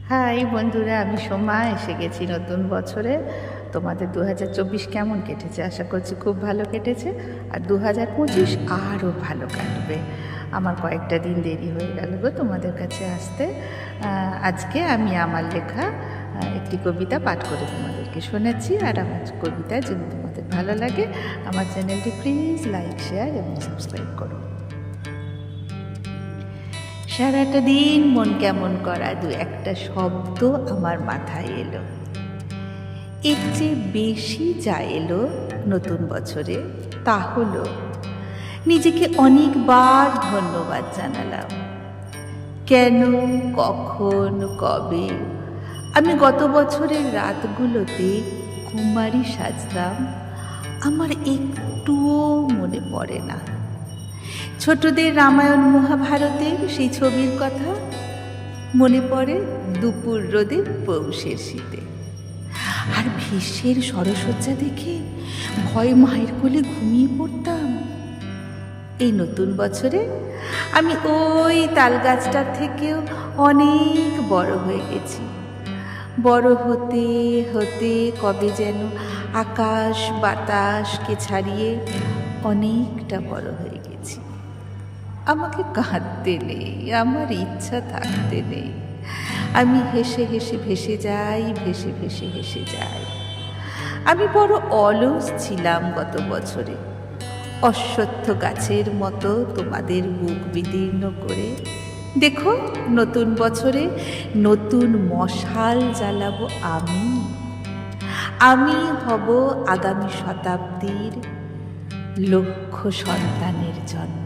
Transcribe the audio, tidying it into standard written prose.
High বন্ধুরা, আমি সোমা এসে গেছি নতুন বছরে। তোমাদের 2024 কেমন কেটেছে? আশা করছি খুব ভালো কেটেছে, আর 2025 আরও ভালো কাটবে। আমার কয়েকটা দিন দেরি হয়ে গেল গো তোমাদের কাছে আসতে। আজকে আমি আমার লেখা একটি কবিতা পাঠ করে তোমাদেরকে শোনাচ্ছি। আর আমার কবিতা যদি তোমাদের ভালো লাগে, আমার চ্যানেলটি প্লিজ লাইক, শেয়ার এবং সাবস্ক্রাইব করো। সারাটা দিন মন কেমন করা দু একটা শব্দ আমার মাথায় এলো। এর চেয়ে বেশি যা এলো নতুন বছরে, তা হলো নিজেকে অনেকবার ধন্যবাদ জানালাম। কেন, কখন, কবে আমি গত বছরের রাতগুলোতে কুমারী সাজতাম, আমার একটুও মনে পড়ে না। ছোটদের রামায়ণ মহাভারতের সেই ছবির কথা মনে পড়ে দুপুর রোদে পৌষের শীতে। আর ভীষ্মের সরসজ্জা দেখে ভয় মায়ের কোলে ঘুমিয়ে পড়তাম। এই নতুন বছরে আমি ওই তাল গাছটার থেকেও অনেক বড় হয়ে গেছি। বড় হতে হতে কবে যেন আকাশ বাতাসকে ছাড়িয়ে অনেকটা বড় হয়ে গেছি। আমাকে কাঁদতে নেই, আমার ইচ্ছা থাকতে নেই। আমি হেসে হেসে ভেসে যাই, ভেসে ভেসে হেসে যাই। আমি বড় অলস ছিলাম গত বছরে, অশ্বত্থ গাছের মতো তোমাদের বুক বিদীর্ণ করে। দেখো, নতুন বছরে নতুন মশাল জ্বালাবো আমি। আমি হব আগামী শতাব্দীর লক্ষ সন্তানের জন্ম।